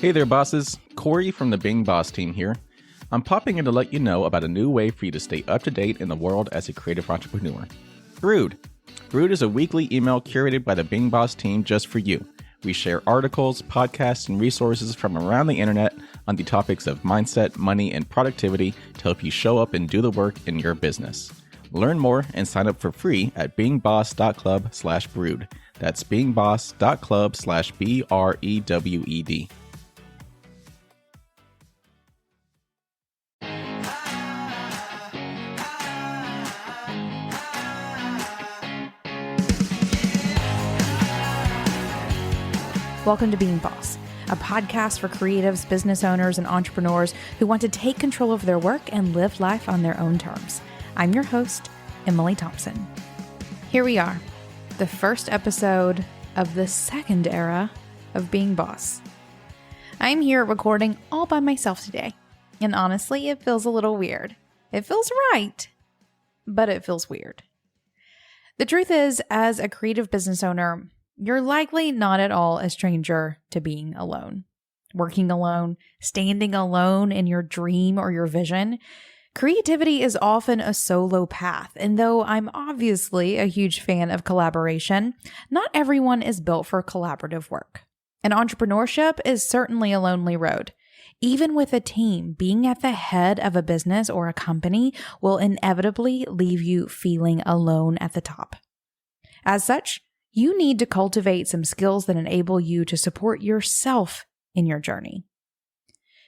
Hey there, bosses. Corey from the Being Boss team here. I'm popping in to let you know about a new way for you to stay up to date in the world as a creative entrepreneur. Brood. Brood is a weekly email curated by the Being Boss team just for you. We share articles, podcasts, and resources from around the internet on the topics of mindset, money, and productivity to help you show up and do the work in your business. Learn more and sign up for free at beingboss.club/brood. That's beingboss.club/BREWED. Welcome to Being Boss, a podcast for creatives, business owners, and entrepreneurs who want to take control of their work and live life on their own terms. I'm your host, Emily Thompson. Here we are, the first episode of the second era of Being Boss. I'm here recording all by myself today, and honestly, it feels a little weird. It feels right, but it feels weird. The truth is, as a creative business owner, you're likely not at all a stranger to being alone. Working alone, standing alone in your dream or your vision. Creativity is often a solo path, and though I'm obviously a huge fan of collaboration, not everyone is built for collaborative work. And entrepreneurship is certainly a lonely road. Even with a team, being at the head of a business or a company will inevitably leave you feeling alone at the top. As such, you need to cultivate some skills that enable you to support yourself in your journey.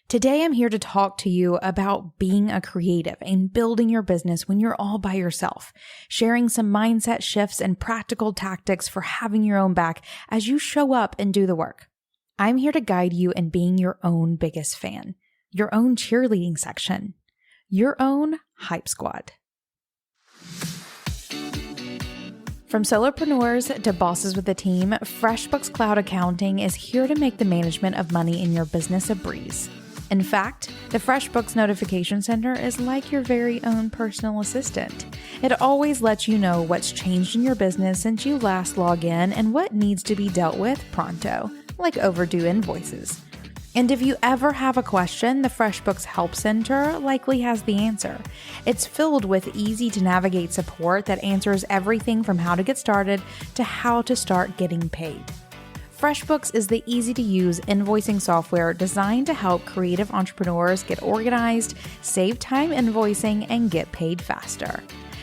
Today, I'm here to talk to you about being a creative and building your business when you're all by yourself, sharing some mindset shifts and practical tactics for having your own back as you show up and do the work. I'm here to guide you in being your own biggest fan, your own cheerleading section, your own hype squad. From solopreneurs to bosses with a team, Freshbooks Cloud Accounting is here to make the management of money in your business a breeze. In fact, the Freshbooks Notification Center is like your very own personal assistant. It always lets you know what's changed in your business since you last logged in and what needs to be dealt with pronto, like overdue invoices. And if you ever have a question, the FreshBooks Help Center likely has the answer. It's filled with easy-to-navigate support that answers everything from how to get started to how to start getting paid. FreshBooks is the easy-to-use invoicing software designed to help creative entrepreneurs get organized, save time invoicing, and get paid faster.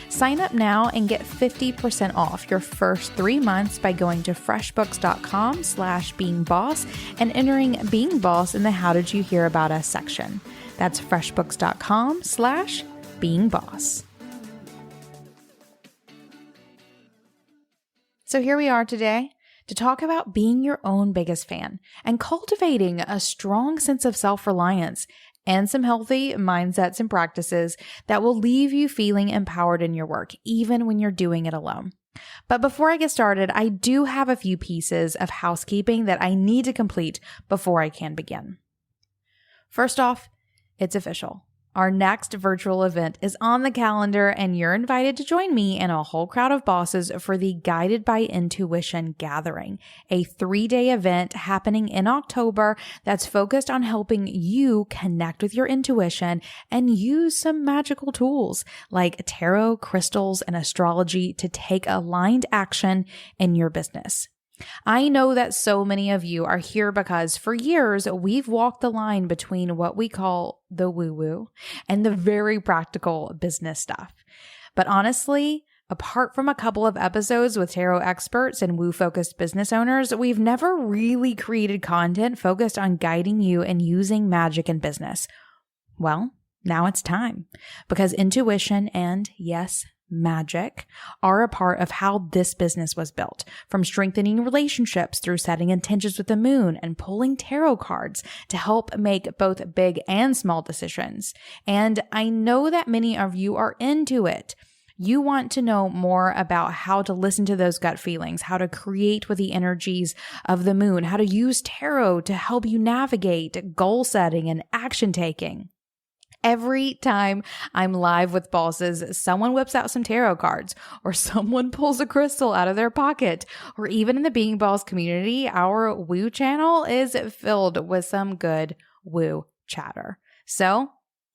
Sign up now and get 50% off your first 3 months by going to freshbooks.com/beingboss and entering Being Boss in the How Did You Hear About Us section. That's freshbooks.com/beingboss. So here we are today to talk about being your own biggest fan and cultivating a strong sense of self-reliance and some healthy mindsets and practices that will leave you feeling empowered in your work, even when you're doing it alone. But before I get started, I do have a few pieces of housekeeping that I need to complete before I can begin. First off, it's official. Our next virtual event is on the calendar, and you're invited to join me and a whole crowd of bosses for the Guided by Intuition Gathering, a 3-day event happening in October that's focused on helping you connect with your intuition and use some magical tools like tarot, crystals, and astrology to take aligned action in your business. I know that so many of you are here because for years we've walked the line between what we call the woo-woo and the very practical business stuff. But honestly, apart from a couple of episodes with tarot experts and woo-focused business owners, we've never really created content focused on guiding you and using magic in business. Well, now it's time, because intuition and, yes, magic are a part of how this business was built, from strengthening relationships through setting intentions with the moon and pulling tarot cards to help make both big and small decisions. And I know that many of you are into it. You want to know more about how to listen to those gut feelings, how to create with the energies of the moon, how to use tarot to help you navigate goal setting and action taking. Every time I'm live with bosses, someone whips out some tarot cards or someone pulls a crystal out of their pocket, or even in the Being Boss community, our woo channel is filled with some good woo chatter. So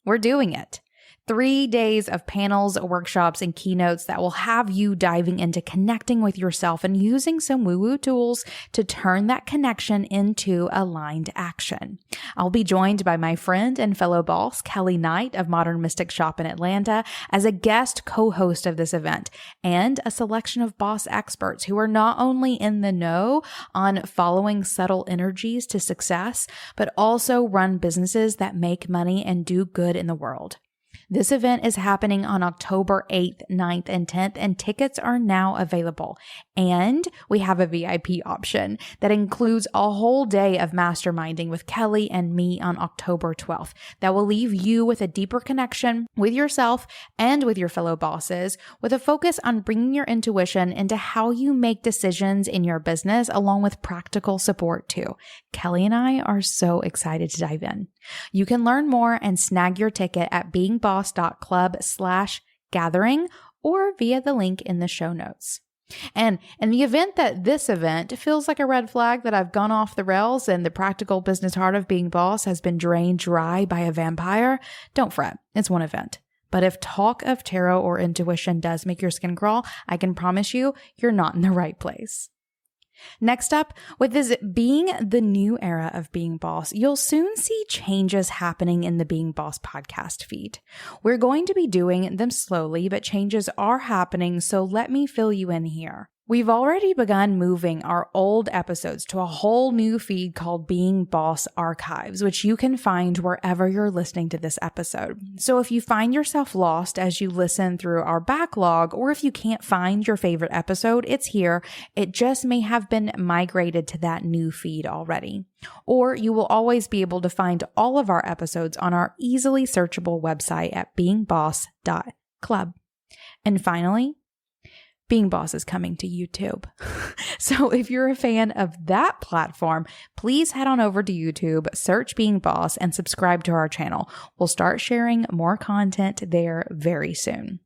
we're doing it. 3 days of panels, workshops, and keynotes that will have you diving into connecting with yourself and using some woo-woo tools to turn that connection into aligned action. I'll be joined by my friend and fellow boss, Kelly Knight of Modern Mystic Shop in Atlanta, as a guest co-host of this event, and a selection of boss experts who are not only in the know on following subtle energies to success, but also run businesses that make money and do good in the world. This event is happening on October 8th, 9th, and 10th, and tickets are now available. And we have a VIP option that includes a whole day of masterminding with Kelly and me on October 12th that will leave you with a deeper connection with yourself and with your fellow bosses, with a focus on bringing your intuition into how you make decisions in your business, along with practical support too. Kelly and I are so excited to dive in. You can learn more and snag your ticket at beingboss.club/gathering or via the link in the show notes. And in the event that this event feels like a red flag that I've gone off the rails and the practical business heart of being boss has been drained dry by a vampire, don't fret. It's one event. But if talk of tarot or intuition does make your skin crawl, I can promise you, you're not in the right place. Next up, with this being the new era of Being Boss, you'll soon see changes happening in the Being Boss podcast feed. We're going to be doing them slowly, but changes are happening, so let me fill you in here. We've already begun moving our old episodes to a whole new feed called Being Boss Archives, which you can find wherever you're listening to this episode. So if you find yourself lost as you listen through our backlog, or if you can't find your favorite episode, it's here. It just may have been migrated to that new feed already. Or you will always be able to find all of our episodes on our easily searchable website at beingboss.club. And finally, Being Boss is coming to YouTube. So if you're a fan of that platform, please head on over to YouTube, search Being Boss, and subscribe to our channel. We'll start sharing more content there very soon.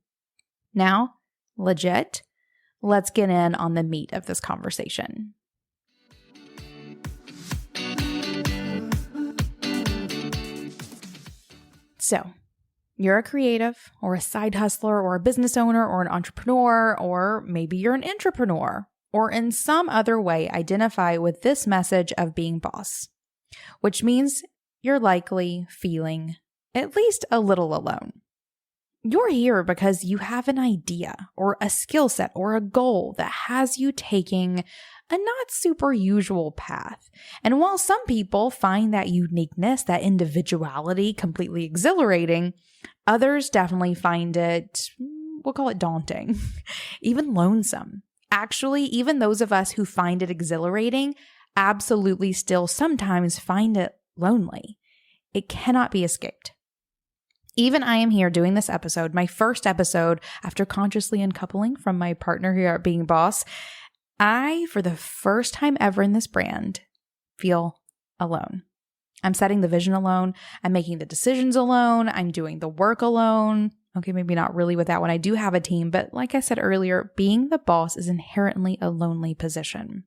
Now, legit, let's get in on the meat of this conversation. So, you're a creative or a side hustler or a business owner or an entrepreneur, or maybe you're an intrapreneur, or in some other way identify with this message of being boss, which means you're likely feeling at least a little alone. You're here because you have an idea or a skill set or a goal that has you taking a not super usual path. And while some people find that uniqueness, that individuality completely exhilarating, others definitely find it, we'll call it daunting, even lonesome. Actually, even those of us who find it exhilarating absolutely still sometimes find it lonely. It cannot be escaped. Even I am here doing this episode, my first episode after consciously uncoupling from my partner here at Being Boss. I, for the first time ever in this brand, feel alone. I'm setting the vision alone. I'm making the decisions alone. I'm doing the work alone. Okay, maybe not really with that one. I do have a team, but like I said earlier, being the boss is inherently a lonely position.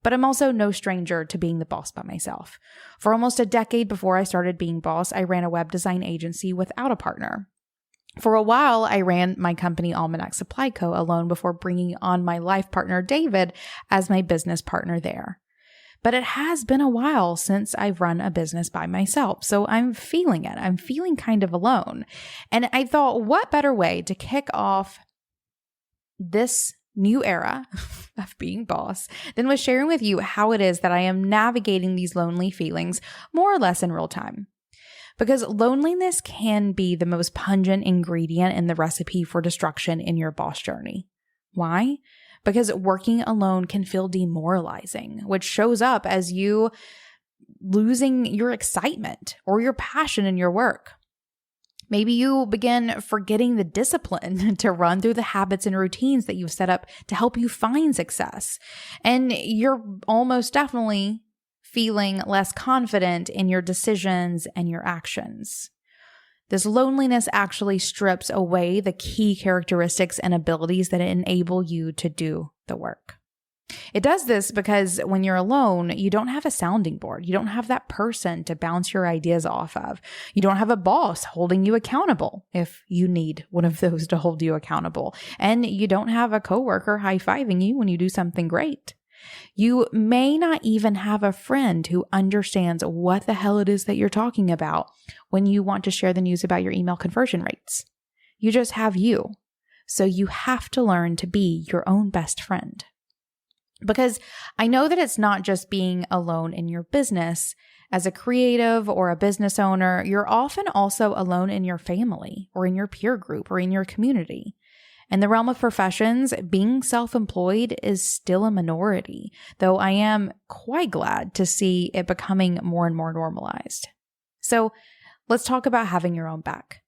But I'm also no stranger to being the boss by myself. For almost a decade before I started Being Boss, I ran a web design agency without a partner. For a while, I ran my company Almanac Supply Co. alone before bringing on my life partner, David, as my business partner there. But it has been a while since I've run a business by myself, so I'm feeling it. I'm feeling kind of alone. And I thought, what better way to kick off this new era of being boss than with sharing with you how it is that I am navigating these lonely feelings more or less in real time. Because loneliness can be the most pungent ingredient in the recipe for destruction in your boss journey. Why? Because working alone can feel demoralizing, which shows up as you losing your excitement or your passion in your work. Maybe you begin forgetting the discipline to run through the habits and routines that you've set up to help you find success. And you're almost definitely feeling less confident in your decisions and your actions. This loneliness actually strips away the key characteristics and abilities that enable you to do the work. It does this because when you're alone, you don't have a sounding board. You don't have that person to bounce your ideas off of. You don't have a boss holding you accountable if you need one of those to hold you accountable. And you don't have a coworker high-fiving you when you do something great. You may not even have a friend who understands what the hell it is that you're talking about when you want to share the news about your email conversion rates. You just have you. So you have to learn to be your own best friend. Because I know that it's not just being alone in your business. As a creative or a business owner, you're often also alone in your family or in your peer group or in your community. In the realm of professions, being self-employed is still a minority, though I am quite glad to see it becoming more and more normalized. So let's talk about having your own back.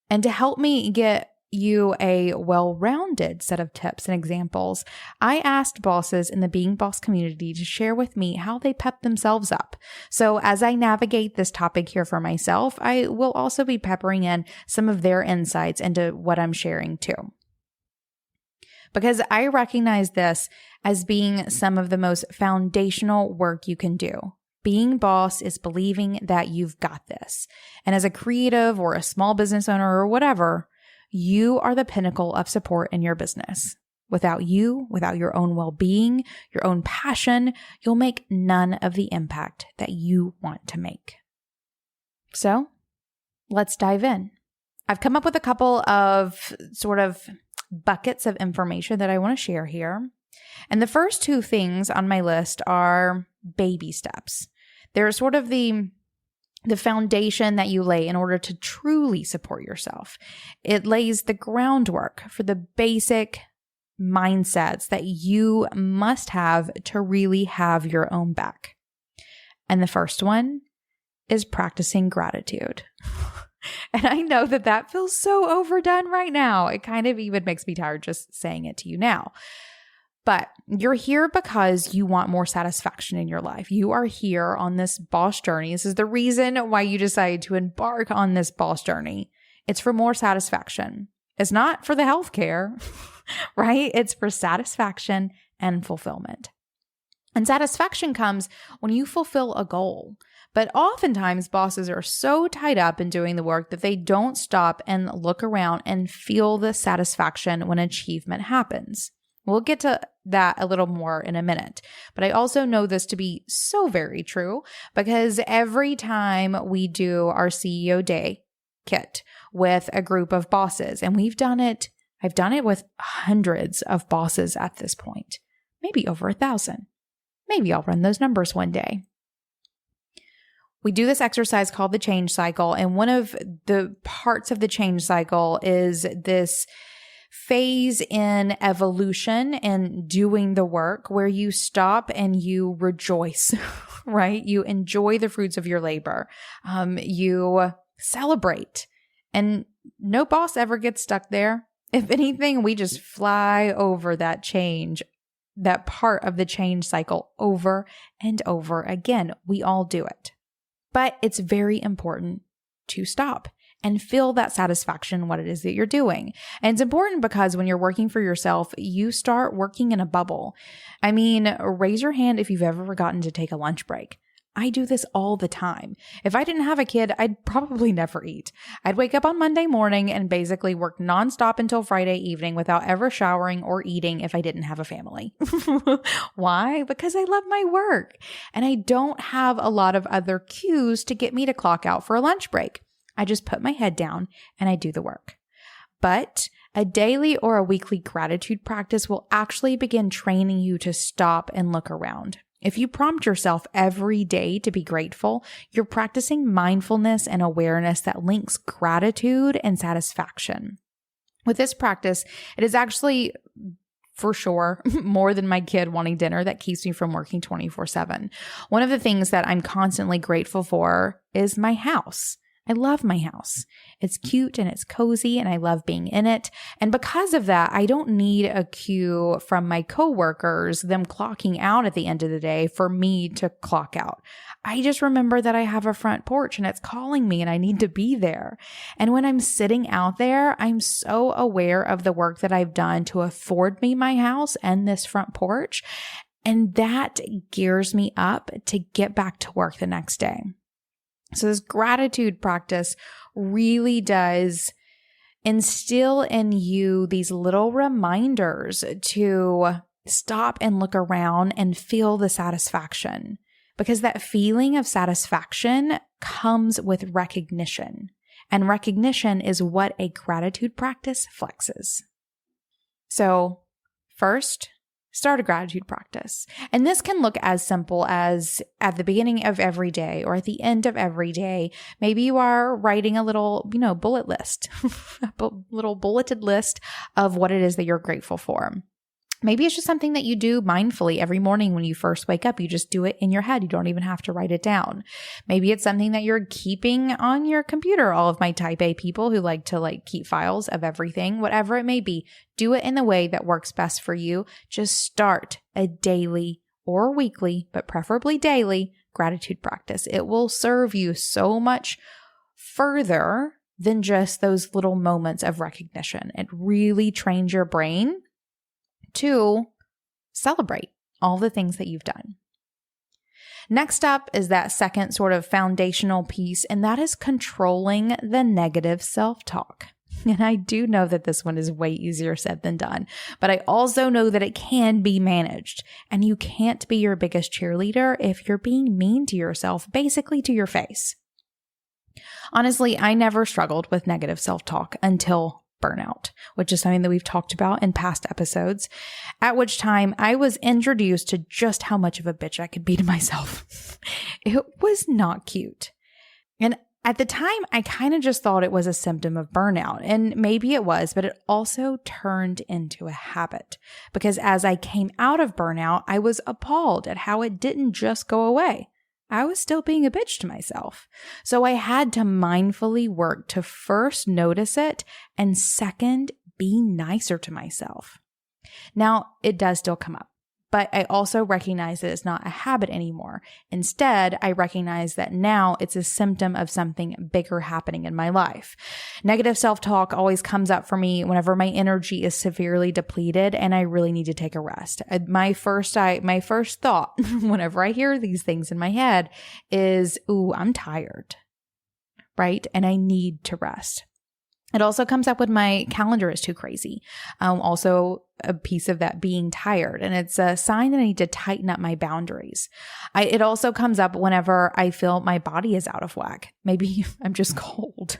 And to help me get you a well-rounded set of tips and examples, I asked bosses in the Being Boss community to share with me how they pep themselves up. So as I navigate this topic here for myself, I will also be peppering in some of their insights into what I'm sharing too. Because I recognize this as being some of the most foundational work you can do. Being boss is believing that you've got this. And as a creative or a small business owner or whatever, you are the pinnacle of support in your business. Without you, without your own well-being, your own passion, you'll make none of the impact that you want to make. So, let's dive in. I've come up with a couple of sort of buckets of information that I want to share here. And the first two things on my list are baby steps. They're sort of the foundation that you lay in order to truly support yourself. It lays the groundwork for the basic mindsets that you must have to really have your own back. And the first one is practicing gratitude. And I know that that feels so overdone right now. It kind of even makes me tired just saying it to you now. But you're here because you want more satisfaction in your life. You are here on this boss journey. This is the reason why you decided to embark on this boss journey. It's for more satisfaction. It's not for the healthcare, right? It's for satisfaction and fulfillment. And satisfaction comes when you fulfill a goal. But oftentimes bosses are so tied up in doing the work that they don't stop and look around and feel the satisfaction when achievement happens. We'll get to that a little more in a minute. But I also know this to be so very true because every time we do our CEO Day kit with a group of bosses, and I've done it with hundreds of bosses at this point, maybe over 1,000. Maybe I'll run those numbers one day. We do this exercise called the change cycle. And one of the parts of the change cycle is this phase in evolution and doing the work where you stop and you rejoice, right? You enjoy the fruits of your labor. You celebrate. And no boss ever gets stuck there. If anything, we just fly over that change, that part of the change cycle over and over again. We all do it. But it's very important to stop and feel that satisfaction in what it is that you're doing. And it's important because when you're working for yourself, you start working in a bubble. I mean, raise your hand if you've ever forgotten to take a lunch break. I do this all the time. If I didn't have a kid, I'd probably never eat. I'd wake up on Monday morning and basically work nonstop until Friday evening without ever showering or eating if I didn't have a family. Why? Because I love my work. And I don't have a lot of other cues to get me to clock out for a lunch break. I just put my head down and I do the work. But a daily or a weekly gratitude practice will actually begin training you to stop and look around. If you prompt yourself every day to be grateful, you're practicing mindfulness and awareness that links gratitude and satisfaction. With this practice, it is actually for sure more than my kid wanting dinner that keeps me from working 24/7. One of the things that I'm constantly grateful for is my house. I love my house. It's cute and it's cozy and I love being in it. And because of that, I don't need a cue from my coworkers, them clocking out at the end of the day for me to clock out. I just remember that I have a front porch and it's calling me and I need to be there. And when I'm sitting out there, I'm so aware of the work that I've done to afford me my house and this front porch. And that gears me up to get back to work the next day. So this gratitude practice really does instill in you these little reminders to stop and look around and feel the satisfaction, because that feeling of satisfaction comes with recognition, and recognition is what a gratitude practice flexes. So first, start a gratitude practice. And this can look as simple as at the beginning of every day or at the end of every day. Maybe you are writing a little, bullet list, a little bulleted list of what it is that you're grateful for. Maybe it's just something that you do mindfully every morning when you first wake up. You just do it in your head. You don't even have to write it down. Maybe it's something that you're keeping on your computer. All of my type A people who like to keep files of everything, whatever it may be, do it in the way that works best for you. Just start a daily or weekly, but preferably daily gratitude practice. It will serve you so much further than just those little moments of recognition. It really trains your brain to celebrate all the things that you've done. Next up is that second sort of foundational piece, and that is controlling the negative self-talk. And I do know that this one is way easier said than done, but I also know that it can be managed, and you can't be your biggest cheerleader if you're being mean to yourself, basically to your face. Honestly, I never struggled with negative self-talk until burnout, which is something that we've talked about in past episodes, at which time I was introduced to just how much of a bitch I could be to myself. It was not cute. And at the time, I kind of just thought it was a symptom of burnout, and maybe it was, but it also turned into a habit, because as I came out of burnout, I was appalled at how it didn't just go away. I was still being a bitch to myself. So I had to mindfully work to first notice it and second, be nicer to myself. Now, it does still come up, but I also recognize that it's not a habit anymore. Instead, I recognize that now it's a symptom of something bigger happening in my life. Negative self-talk always comes up for me whenever my energy is severely depleted and I really need to take a rest. My first thought whenever I hear these things in my head is, ooh, I'm tired, right? And I need to rest. It also comes up when my calendar is too crazy. Also a piece of that being tired. And it's a sign that I need to tighten up my boundaries. It also comes up whenever I feel my body is out of whack. Maybe I'm just cold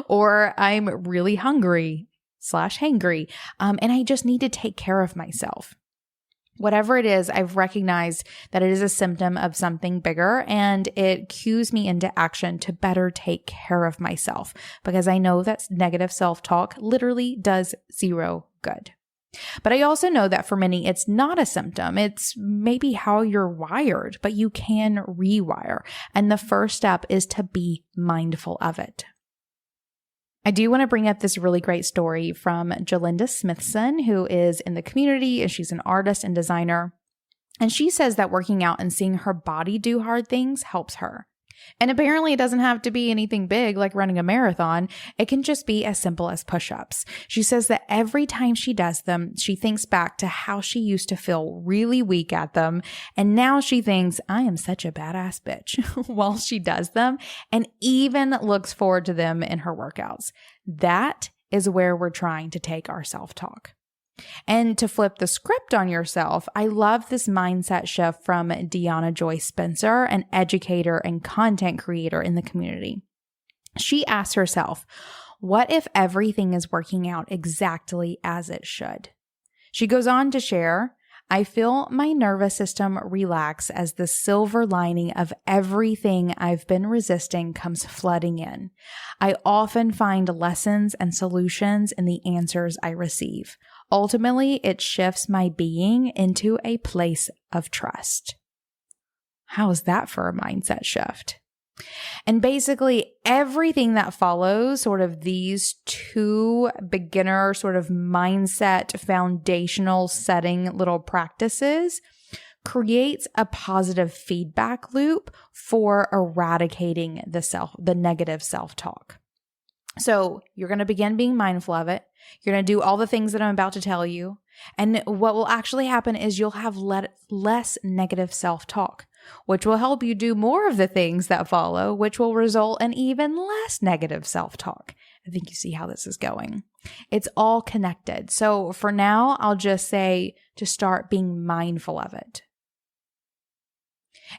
or I'm really hungry/hangry. And I just need to take care of myself. Whatever it is, I've recognized that it is a symptom of something bigger, and it cues me into action to better take care of myself, because I know that negative self-talk literally does zero good. But I also know that for many, it's not a symptom. It's maybe how you're wired, but you can rewire. And the first step is to be mindful of it. I do want to bring up this really great story from Jalinda Smithson, who is in the community, and she's an artist and designer. And she says that working out and seeing her body do hard things helps her. And apparently it doesn't have to be anything big like running a marathon. It can just be as simple as push-ups. She says that every time she does them, she thinks back to how she used to feel really weak at them. And now she thinks, I am such a badass bitch while she does them, and even looks forward to them in her workouts. That is where we're trying to take our self-talk. And to flip the script on yourself, I love this mindset shift from Deanna Joy Spencer, an educator and content creator in the community. She asks herself, what if everything is working out exactly as it should? She goes on to share, I feel my nervous system relax as the silver lining of everything I've been resisting comes flooding in. I often find lessons and solutions in the answers I receive. Ultimately, it shifts my being into a place of trust. How is that for a mindset shift? And basically everything that follows sort of these two beginner sort of mindset foundational setting little practices creates a positive feedback loop for eradicating the negative self-talk. So you're going to begin being mindful of it. You're going to do all the things that I'm about to tell you. And what will actually happen is you'll have less negative self-talk, which will help you do more of the things that follow, which will result in even less negative self-talk. I think you see how this is going. It's all connected. So for now, I'll just say to start being mindful of it.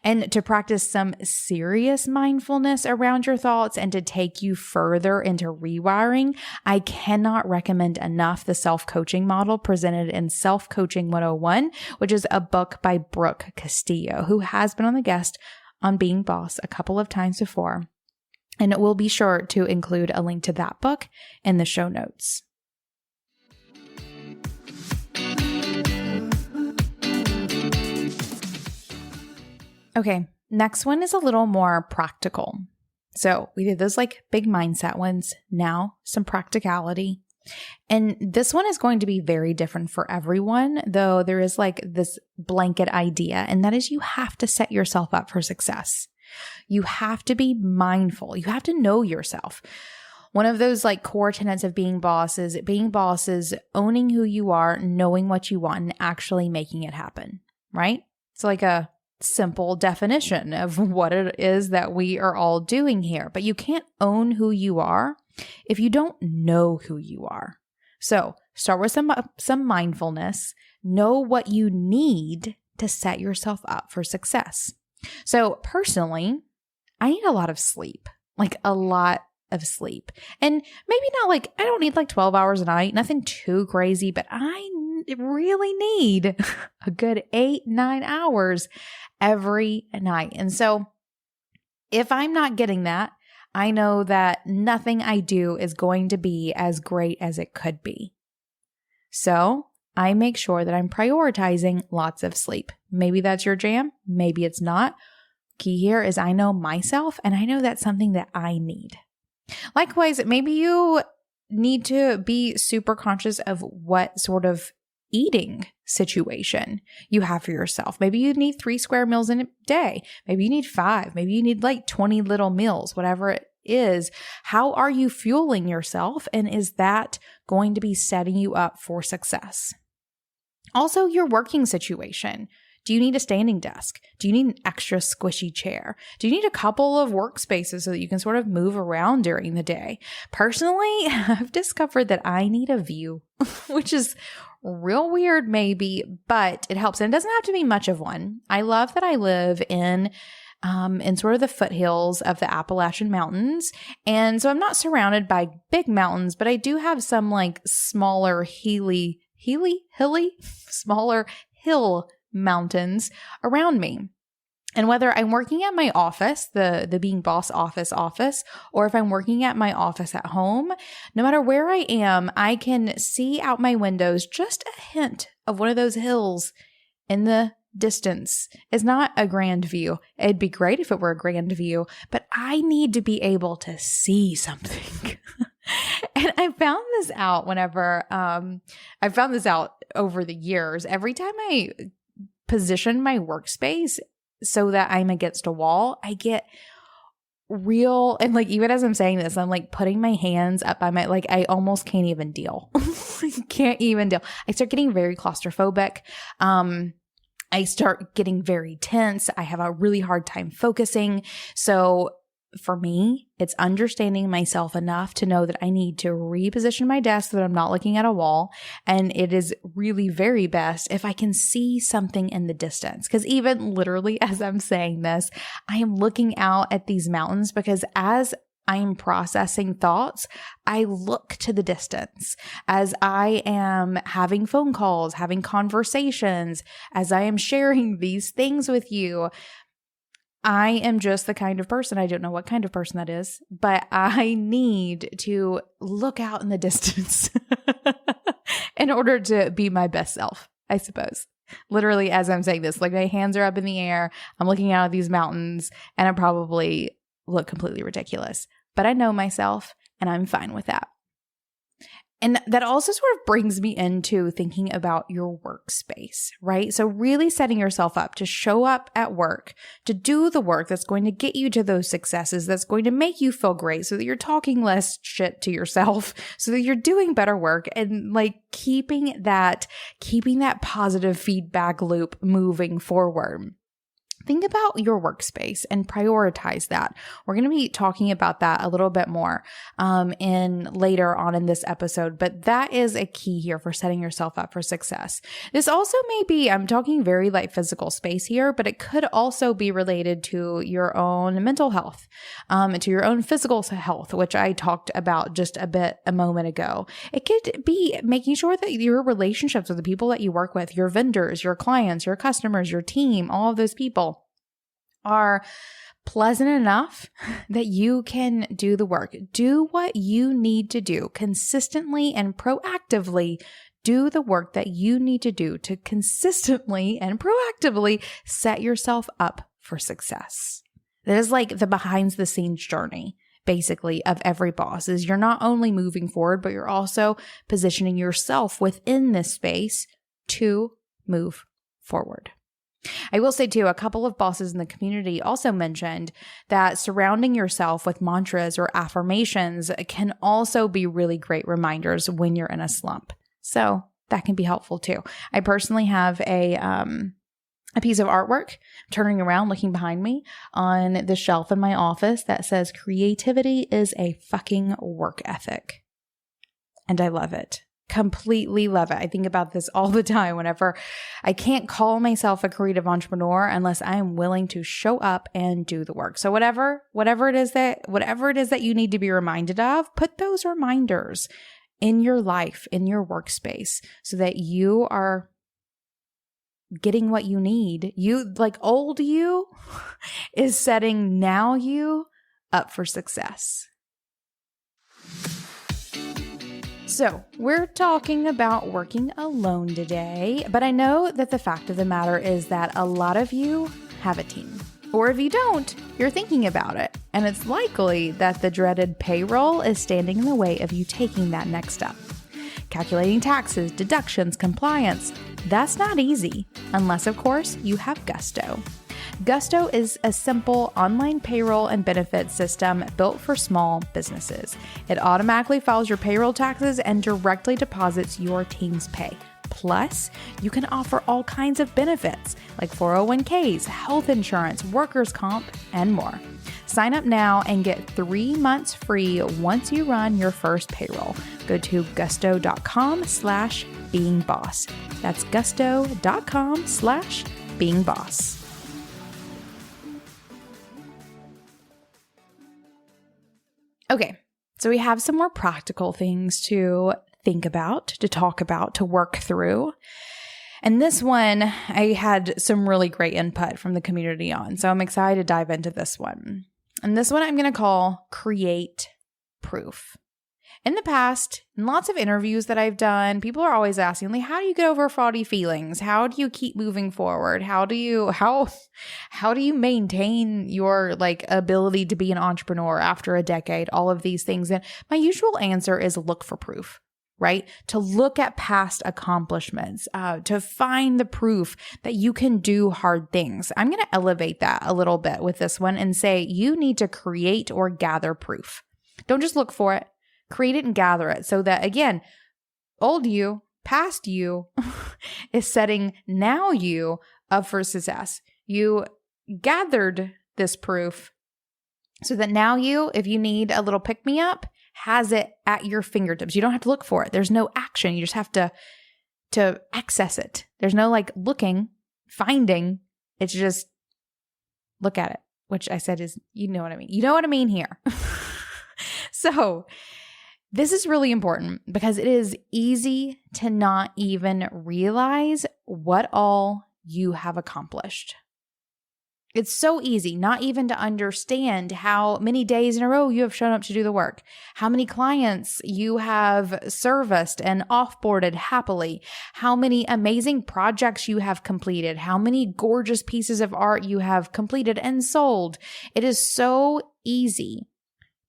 And to practice some serious mindfulness around your thoughts and to take you further into rewiring, I cannot recommend enough the self-coaching model presented in Self-Coaching 101, which is a book by Brooke Castillo, who has been on the guest on Being Boss a couple of times before. And we'll be sure to include a link to that book in the show notes. Okay, next one is a little more practical. So we did those like big mindset ones. Now some practicality. And this one is going to be very different for everyone, though there is like this blanket idea, and that is you have to set yourself up for success. You have to be mindful. You have to know yourself. One of those like core tenets of being boss is owning who you are, knowing what you want, and actually making it happen, right? It's like a simple definition of what it is that we are all doing here. But you can't own who you are if you don't know who you are. So start with some mindfulness. Know what you need to set yourself up for success. So personally, I need a lot of sleep, like a lot of sleep. And maybe not like, I don't need like 12 hours a night, nothing too crazy, but I really need a good 8-9 hours every night. And so if I'm not getting that, I know that nothing I do is going to be as great as it could be. So I make sure that I'm prioritizing lots of sleep. Maybe that's your jam. Maybe it's not. Key here is I know myself, and I know that's something that I need. Likewise, maybe you need to be super conscious of what sort of eating situation you have for yourself. Maybe you need 3 square meals in a day. Maybe you need 5. Maybe you need like 20 little meals, whatever it is. How are you fueling yourself? And is that going to be setting you up for success? Also, your working situation. Do you need a standing desk? Do you need an extra squishy chair? Do you need a couple of workspaces so that you can sort of move around during the day? Personally, I've discovered that I need a view, which is real weird maybe, but it helps. And it doesn't have to be much of one. I love that I live in sort of the foothills of the Appalachian Mountains. And so I'm not surrounded by big mountains, but I do have some like smaller smaller hill mountains around me. And whether I'm working at my office, the Being Boss office, or if I'm working at my office at home, no matter where I am, I can see out my windows just a hint of one of those hills in the distance. It's not a grand view. It'd be great if it were a grand view, but I need to be able to see something. And I found this out over the years. Every time I position my workspace so that I'm against a wall, I get real, and like even as I'm saying this, I'm like putting my hands up by my, like I almost can't even deal. Can't even deal. I start getting very claustrophobic. I start getting very tense. I have a really hard time focusing. So for me, it's understanding myself enough to know that I need to reposition my desk so that I'm not looking at a wall. And it is really very best if I can see something in the distance. Because even literally as I'm saying this, I am looking out at these mountains because as I'm processing thoughts, I look to the distance. As I am having phone calls, having conversations, as I am sharing these things with you, I am just the kind of person, I don't know what kind of person that is, but I need to look out in the distance in order to be my best self, I suppose. Literally, as I'm saying this, like my hands are up in the air, I'm looking out at these mountains, and I'm probably look completely ridiculous. But I know myself and I'm fine with that. And that also sort of brings me into thinking about your workspace, right? So really setting yourself up to show up at work, to do the work that's going to get you to those successes, that's going to make you feel great so that you're talking less shit to yourself, so that you're doing better work and like keeping that positive feedback loop moving forward. Think about your workspace and prioritize that. We're going to be talking about that a little bit more in later on in this episode, but that is a key here for setting yourself up for success. This also may be, I'm talking very light physical space here, but it could also be related to your own mental health, to your own physical health, which I talked about just a moment ago. It could be making sure that your relationships with the people that you work with, your vendors, your clients, your customers, your team, all of those people, are pleasant enough that you can do the work. Do what you need to do consistently and proactively. Do the work that you need to do to consistently and proactively set yourself up for success. That is like the behind the scenes journey, basically, of every boss. Is you're not only moving forward, but you're also positioning yourself within this space to move forward. I will say too, a couple of bosses in the community also mentioned that surrounding yourself with mantras or affirmations can also be really great reminders when you're in a slump. So that can be helpful too. I personally have a piece of artwork, turning around, looking behind me on the shelf in my office that says, "Creativity is a fucking work ethic." And I love it. Completely love it. I think about this all the time whenever I can't call myself a creative entrepreneur unless I am willing to show up and do the work. So whatever it is that you need to be reminded of, put those reminders in your life, in your workspace, so that you are getting what you need. You, like old you, is setting now you up for success. So we're talking about working alone today, but I know that the fact of the matter is that a lot of you have a team. Or if you don't, you're thinking about it. And it's likely that the dreaded payroll is standing in the way of you taking that next step. Calculating taxes, deductions, compliance, that's not easy, unless of course you have Gusto. Gusto is a simple online payroll and benefits system built for small businesses. It automatically files your payroll taxes and directly deposits your team's pay. Plus, you can offer all kinds of benefits like 401ks, health insurance, workers' comp, and more. Sign up now and get 3 months free once you run your first payroll. Go to gusto.com/beingboss. That's gusto.com/beingboss. Okay, so we have some more practical things to think about, to talk about, to work through. And this one, I had some really great input from the community on, so I'm excited to dive into this one. And this one I'm going to call Create Proof. In the past, in lots of interviews that I've done, people are always asking, like, how do you get over fraudy feelings? How do you keep moving forward? How do you maintain your ability to be an entrepreneur after a decade? All of these things. And my usual answer is look for proof, right? To look at past accomplishments, to find the proof that you can do hard things. I'm going to elevate that a little bit with this one and say you need to create or gather proof. Don't just look for it. Create it and gather it so that, again, old you, past you is setting now you up for success. You gathered this proof so that now you, if you need a little pick-me-up, has it at your fingertips. You don't have to look for it. There's no action. You just have to access it. There's no looking, finding. It's just look at it, which I said is, you know what I mean. You know what I mean here. So this is really important because it is easy to not even realize what all you have accomplished. It's so easy not even to understand how many days in a row you have shown up to do the work, how many clients you have serviced and offboarded happily, how many amazing projects you have completed, how many gorgeous pieces of art you have completed and sold. It is so easy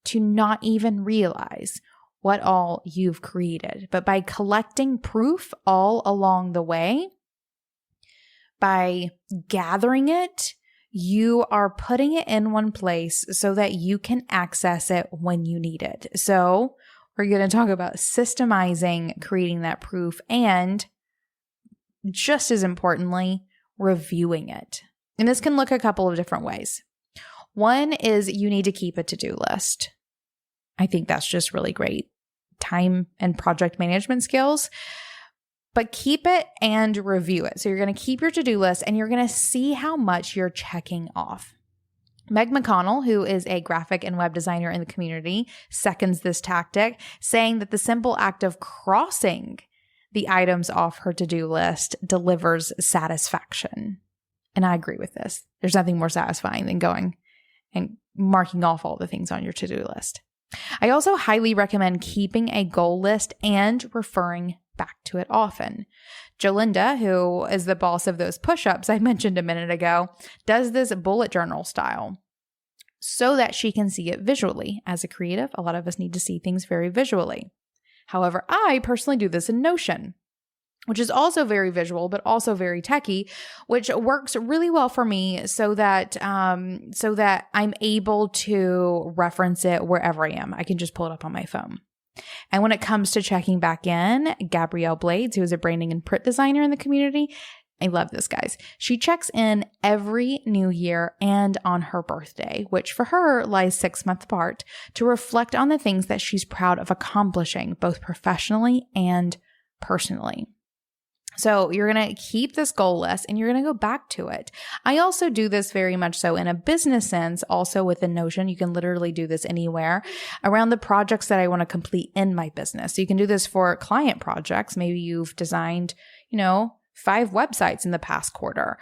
to not even realize what all you've created. But by collecting proof all along the way, by gathering it, you are putting it in one place so that you can access it when you need it. So we're going to talk about systemizing, creating that proof, and just as importantly, reviewing it. And this can look a couple of different ways. One is you need to keep a to-do list. I think that's just really great time and project management skills. But keep it and review it. So you're going to keep your to-do list and you're going to see how much you're checking off. Meg McConnell, who is a graphic and web designer in the community, seconds this tactic, saying that the simple act of crossing the items off her to-do list delivers satisfaction. And I agree with this. There's nothing more satisfying than going and marking off all the things on your to-do list. I also highly recommend keeping a goal list and referring back to it often. Jolinda, who is the boss of those push-ups I mentioned a minute ago, does this bullet journal style so that she can see it visually. As a creative, a lot of us need to see things very visually. However, I personally do this in Notion, which is also very visual, but also very techy, which works really well for me so that I'm able to reference it wherever I am. I can just pull it up on my phone. And when it comes to checking back in, Gabrielle Blades, who is a branding and print designer in the community, I love this, guys. She checks in every new year and on her birthday, which for her lies 6 months apart, to reflect on the things that she's proud of accomplishing, both professionally and personally. So you're going to keep this goal list and you're going to go back to it. I also do this very much so in a business sense, also within Notion. You can literally do this anywhere around the projects that I want to complete in my business. So you can do this for client projects. Maybe you've designed, 5 websites in the past quarter.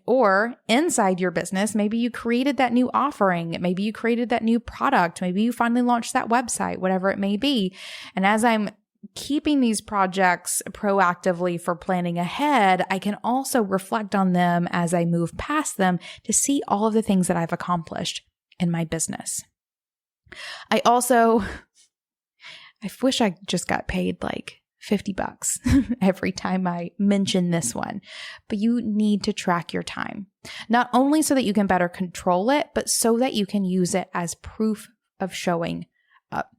Or inside your business, maybe you created that new offering. Maybe you created that new product. Maybe you finally launched that website, whatever it may be. And as I'm keeping these projects proactively for planning ahead, I can also reflect on them as I move past them to see all of the things that I've accomplished in my business. I wish I just got paid like $50 every time I mention this one, but you need to track your time, not only so that you can better control it, but so that you can use it as proof of showing up.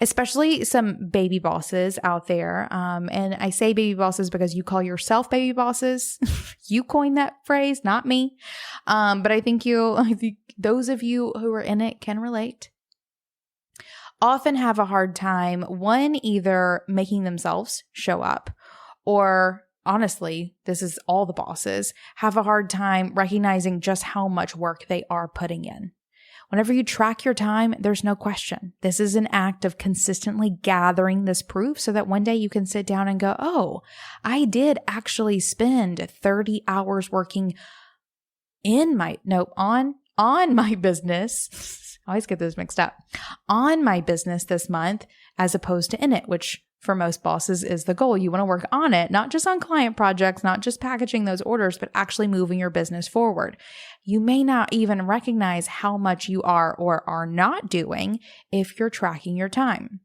Especially some baby bosses out there. And I say baby bosses because you call yourself baby bosses. You coined that phrase, not me. But I think those of you who are in it can relate. Often have a hard time, one, either making themselves show up, or honestly, this is all the bosses, have a hard time recognizing just how much work they are putting in. Whenever you track your time, there's no question. This is an act of consistently gathering this proof so that one day you can sit down and go, oh, I did actually spend 30 hours working on my business. I always get those mixed up. On my business this month, as opposed to in it, which for most bosses is the goal. You want to work on it, not just on client projects, not just packaging those orders, but actually moving your business forward. You may not even recognize how much you are or are not doing if you're tracking your time.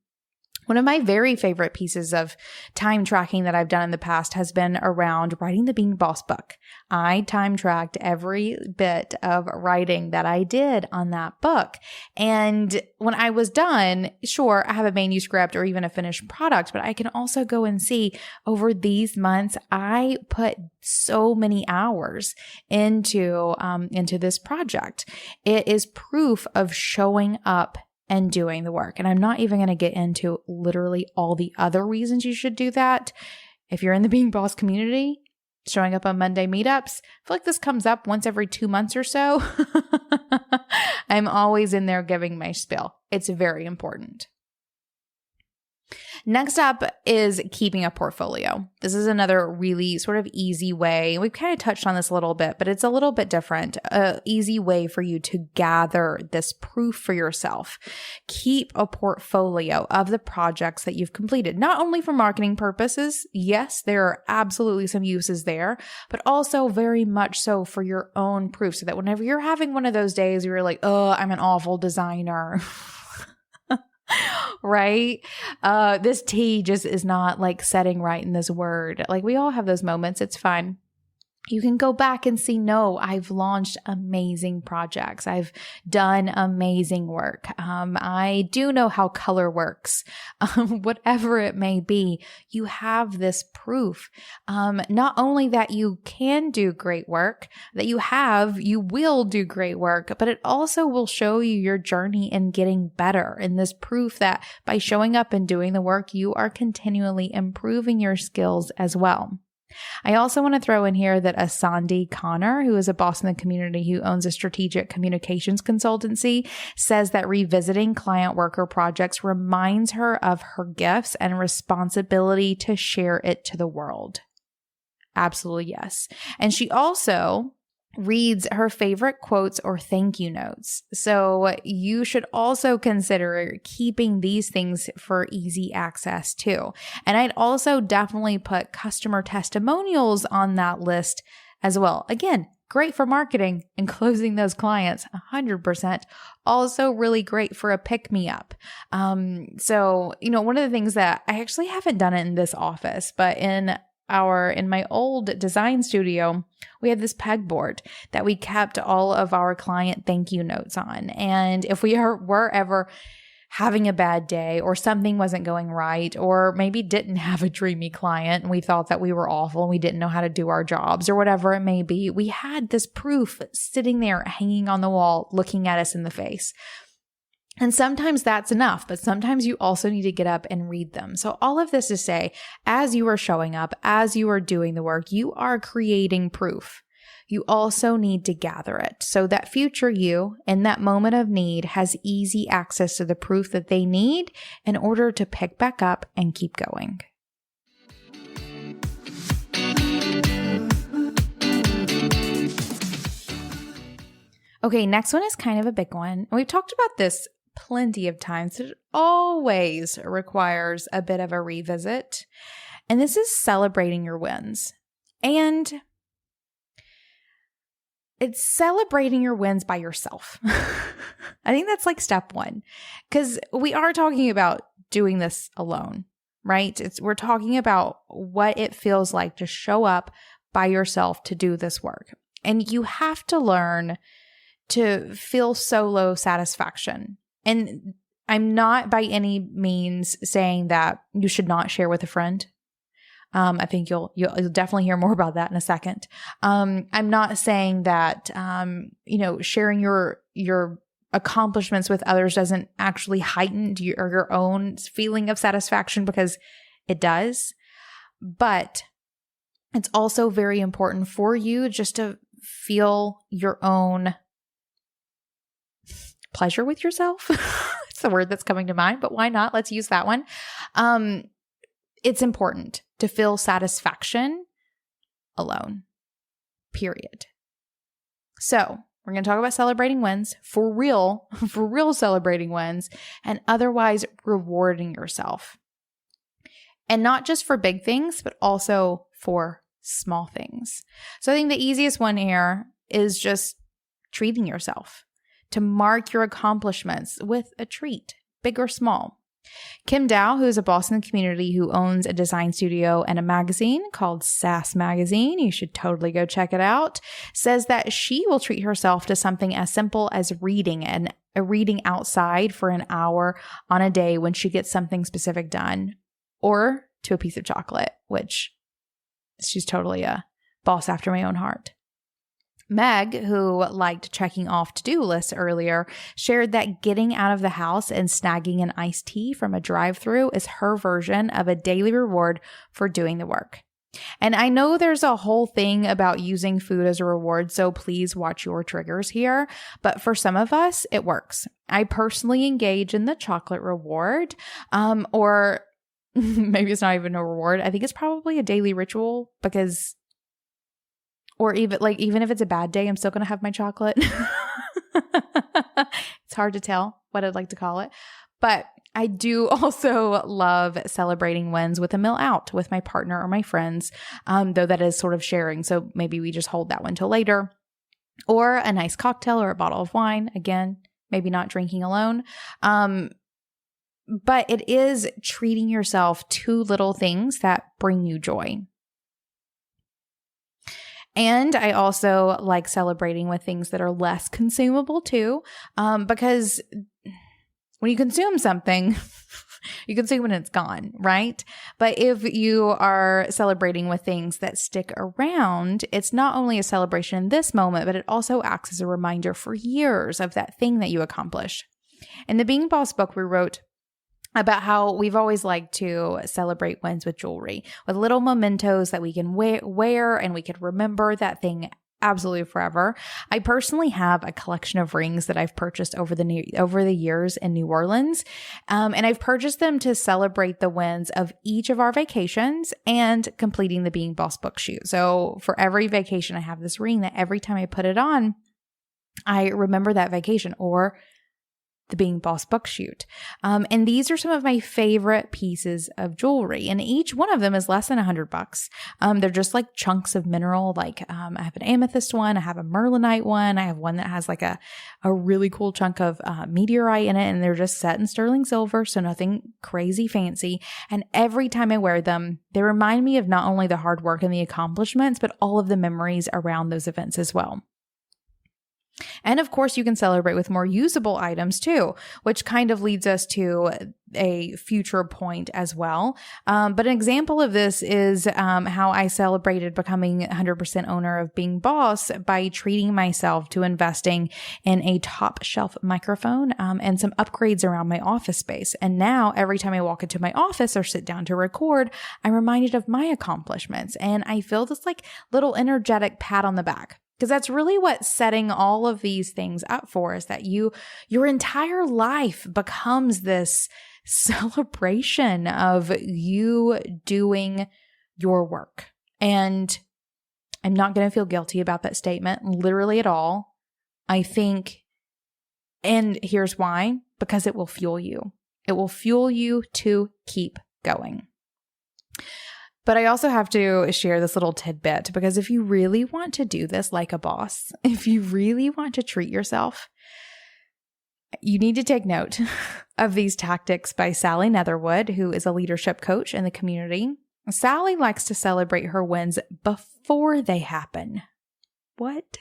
One of my very favorite pieces of time tracking that I've done in the past has been around writing the Being Boss book. I time tracked every bit of writing that I did on that book. And when I was done, sure, I have a manuscript or even a finished product, but I can also go and see over these months, I put so many hours into this project. It is proof of showing up and doing the work. And I'm not even going to get into literally all the other reasons you should do that. If you're in the Being Boss community, showing up on Monday meetups, I feel like this comes up once every 2 months or so. I'm always in there giving my spiel. It's very important. Next up is keeping a portfolio. This is another really sort of easy way. We've kind of touched on this a little bit, but it's a little bit different. An easy way for you to gather this proof for yourself. Keep a portfolio of the projects that you've completed, not only for marketing purposes. Yes, there are absolutely some uses there, but also very much so for your own proof, so that whenever you're having one of those days where you're like, oh, I'm an awful designer. Right? This T just is not like setting right in this word. Like, we all have those moments. It's fine. You can go back and see, no, I've launched amazing projects. I've done amazing work. I do know how color works. Whatever it may be, you have this proof. Not only that you can do great work, that you will do great work, but it also will show you your journey in getting better. And this proof that by showing up and doing the work, you are continually improving your skills as well. I also want to throw in here that Asandi Connor, who is a boss in the community who owns a strategic communications consultancy, says that revisiting client worker projects reminds her of her gifts and responsibility to share it to the world. Absolutely yes. And she also reads her favorite quotes or thank you notes. So you should also consider keeping these things for easy access too. And I'd also definitely put customer testimonials on that list as well. Again, great for marketing and closing those clients, 100%. Also really great for a pick-me-up. So, one of the things that I actually haven't done it in this office, but in my old design studio, we had this pegboard that we kept all of our client thank you notes on. And if we were ever having a bad day or something wasn't going right, or maybe didn't have a dreamy client and we thought that we were awful and we didn't know how to do our jobs or whatever it may be, we had this proof sitting there hanging on the wall, looking at us in the face. And sometimes that's enough, but sometimes you also need to get up and read them. So all of this to say, as you are showing up, as you are doing the work, you are creating proof. You also need to gather it so that future you, in that moment of need, has easy access to the proof that they need in order to pick back up and keep going. Okay, next one is kind of a big one. We've talked about this plenty of times. It always requires a bit of a revisit. And this is celebrating your wins. And it's celebrating your wins by yourself. I think that's like step one, because we are talking about doing this alone, right? We're talking about what it feels like to show up by yourself to do this work. And you have to learn to feel solo satisfaction. And I'm not by any means saying that you should not share with a friend. I think you'll definitely hear more about that in a second. I'm not saying that, sharing your accomplishments with others doesn't actually heighten your own feeling of satisfaction, because it does. But it's also very important for you just to feel your own pleasure with yourself. It's the word that's coming to mind, but why not? Let's use that one. It's important to feel satisfaction alone, period. So we're going to talk about celebrating wins, for real celebrating wins, and otherwise rewarding yourself. And not just for big things, but also for small things. So I think the easiest one here is just treating yourself, to mark your accomplishments with a treat, big or small. Kim Dow, who is a boss in the community who owns a design studio and a magazine called Sass Magazine, you should totally go check it out, says that she will treat herself to something as simple as reading outside for an hour on a day when she gets something specific done, or to a piece of chocolate, which she's totally a boss after my own heart. Meg, who liked checking off to-do lists earlier, shared that getting out of the house and snagging an iced tea from a drive-thru is her version of a daily reward for doing the work. And I know there's a whole thing about using food as a reward, so please watch your triggers here. But for some of us, it works. I personally engage in the chocolate reward, or maybe it's not even a reward. I think it's probably a daily ritual because, or even if it's a bad day, I'm still going to have my chocolate. It's hard to tell what I'd like to call it. But I do also love celebrating wins with a meal out with my partner or my friends, though that is sort of sharing. So maybe we just hold that one till later. Or a nice cocktail or a bottle of wine. Again, maybe not drinking alone. But it is treating yourself to little things that bring you joy. And I also like celebrating with things that are less consumable too, because when you consume something, you consume it and it's gone, right? But if you are celebrating with things that stick around, it's not only a celebration in this moment, but it also acts as a reminder for years of that thing that you accomplished. In the Being Boss book, we wrote about how we've always liked to celebrate wins with jewelry, with little mementos that we can wear and we can remember that thing absolutely forever. I personally have a collection of rings that I've purchased over the years in New Orleans, and I've purchased them to celebrate the wins of each of our vacations and completing the Being Boss book shoot. So for every vacation, I have this ring that every time I put it on, I remember that vacation or the Being Boss book shoot. And these are some of my favorite pieces of jewelry. And each one of them is less than $100. They're just like chunks of mineral. Like, I have an amethyst one. I have a merlinite one. I have one that has like a really cool chunk of meteorite in it. And they're just set in sterling silver. So nothing crazy fancy. And every time I wear them, they remind me of not only the hard work and the accomplishments, but all of the memories around those events as well. And of course, you can celebrate with more usable items too, which kind of leads us to a future point as well. But an example of this is how I celebrated becoming 100% owner of Being Boss by treating myself to investing in a top shelf microphone and some upgrades around my office space. And now every time I walk into my office or sit down to record, I'm reminded of my accomplishments. And I feel this like little energetic pat on the back. Because that's really what setting all of these things up for is that your entire life becomes this celebration of you doing your work. And I'm not going to feel guilty about that statement literally at all. I think, and here's why, because it will fuel you. It will fuel you to keep going. But I also have to share this little tidbit because if you really want to do this like a boss, if you really want to treat yourself, you need to take note of these tactics by Sally Netherwood, who is a leadership coach in the community. Sally likes to celebrate her wins before they happen. What?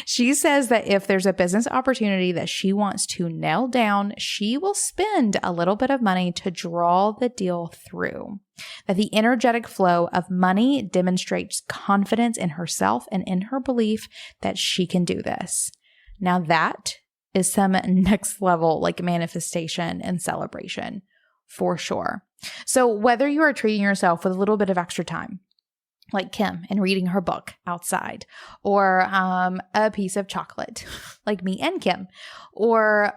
She says that if there's a business opportunity that she wants to nail down, she will spend a little bit of money to draw the deal through. That the energetic flow of money demonstrates confidence in herself and in her belief that she can do this. Now that is some next level like manifestation and celebration for sure. So whether you are treating yourself with a little bit of extra time, like Kim and reading her book outside, or a piece of chocolate like me and Kim, or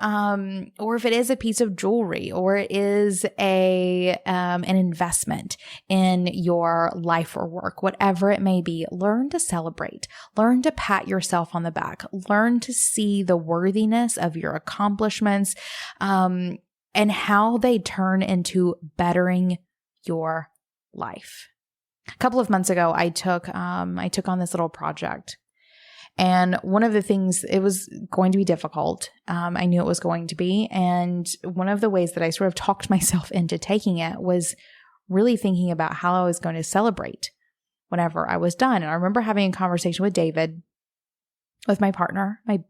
if it is a piece of jewelry, or it is an investment in your life or work, whatever it may be, learn to celebrate, learn to pat yourself on the back, learn to see the worthiness of your accomplishments, and how they turn into bettering your life. A couple of months ago, I took on this little project, and one of the things, it was going to be difficult. I knew it was going to be, and one of the ways that I sort of talked myself into taking it was really thinking about how I was going to celebrate whenever I was done. And I remember having a conversation with David, with my partner, my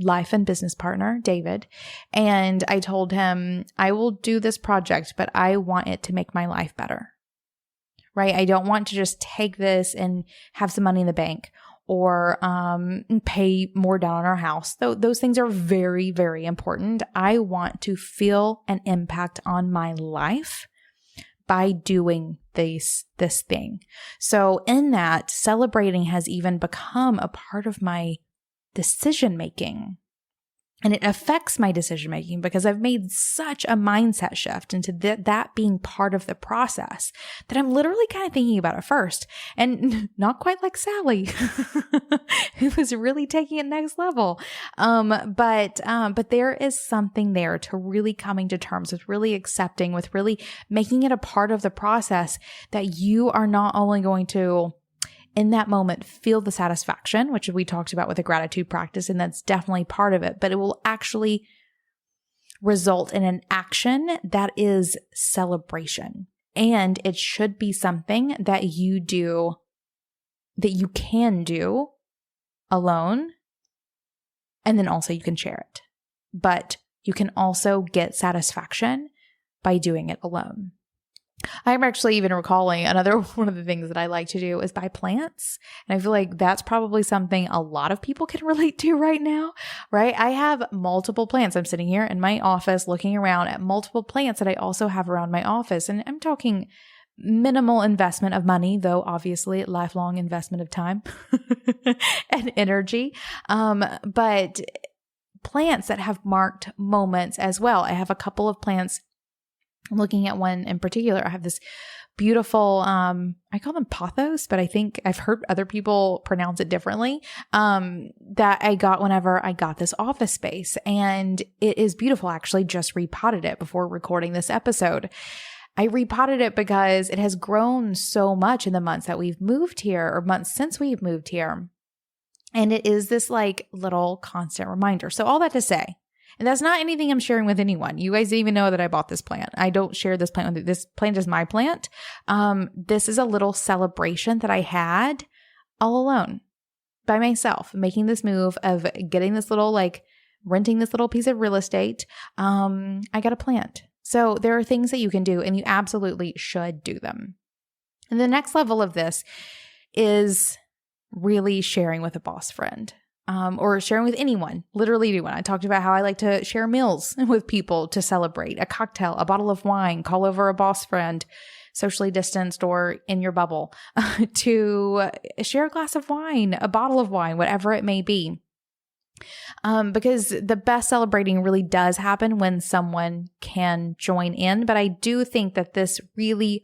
life and business partner, David, and I told him, I will do this project, but I want it to make my life better. Right? I don't want to just take this and have some money in the bank or pay more down on our house. Those things are very, very important. I want to feel an impact on my life by doing this thing. So in that, celebrating has even become a part of my decision making. And it affects my decision making because I've made such a mindset shift into that being part of the process that I'm literally kind of thinking about it first. And not quite like Sally, who was really taking it next level. But there is something there to really coming to terms with, really accepting, with really making it a part of the process that you are not only going to in that moment, feel the satisfaction, which we talked about with the gratitude practice, and that's definitely part of it, but it will actually result in an action that is celebration. And it should be something that you do, that you can do alone, and then also you can share it. But you can also get satisfaction by doing it alone. I'm actually even recalling another one of the things that I like to do is buy plants. And I feel like that's probably something a lot of people can relate to right now, right? I have multiple plants. I'm sitting here in my office looking around at multiple plants that I also have around my office. And I'm talking minimal investment of money, though obviously lifelong investment of time and energy. But plants that have marked moments as well. I have a couple of plants. I'm looking at one in particular. I have this beautiful, I call them pothos, but I think I've heard other people pronounce it differently, that I got whenever I got this office space. And it is beautiful. I actually just repotted it before recording this episode. I repotted it because it has grown so much in the months that we've moved here, or months since we've moved here. And it is this like little constant reminder. So all that to say, and that's not anything I'm sharing with anyone. You guys even know that I bought this plant. I don't share this plant with you. This plant is my plant. This is a little celebration that I had all alone by myself, making this move of getting this little, like renting this little piece of real estate. I got a plant. So there are things that you can do, and you absolutely should do them. And the next level of this is really sharing with a boss friend. Or sharing with anyone, literally anyone. I talked about how I like to share meals with people to celebrate, a cocktail, a bottle of wine, call over a boss friend, socially distanced or in your bubble, to share a glass of wine, a bottle of wine, whatever it may be. Because the best celebrating really does happen when someone can join in. But I do think that this really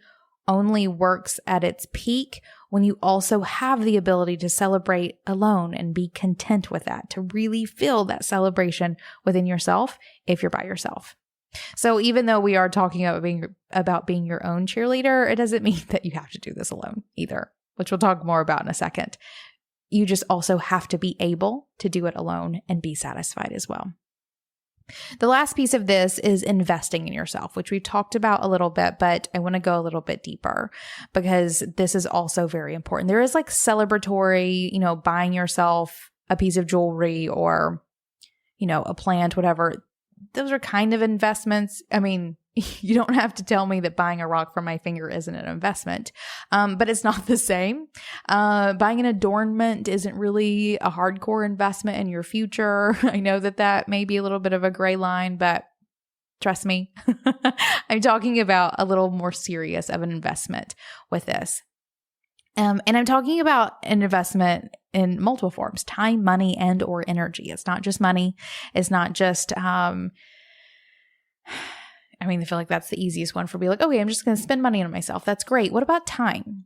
only works at its peak when you also have the ability to celebrate alone and be content with that, to really feel that celebration within yourself if you're by yourself. So even though we are talking about being your own cheerleader, it doesn't mean that you have to do this alone either, which we'll talk more about in a second. You just also have to be able to do it alone and be satisfied as well. The last piece of this is investing in yourself, which we've talked about a little bit, but I want to go a little bit deeper because this is also very important. There is like celebratory, buying yourself a piece of jewelry or, a plant, whatever. Those are kind of investments. I mean, you don't have to tell me that buying a rock from my finger isn't an investment, but it's not the same. Buying an adornment isn't really a hardcore investment in your future. I know that may be a little bit of a gray line, but trust me, I'm talking about a little more serious of an investment with this. And I'm talking about an investment in multiple forms: time, money, and or energy. It's not just money. It's not just, I feel like that's the easiest one for me. Like, okay, I'm just going to spend money on myself. That's great. What about time?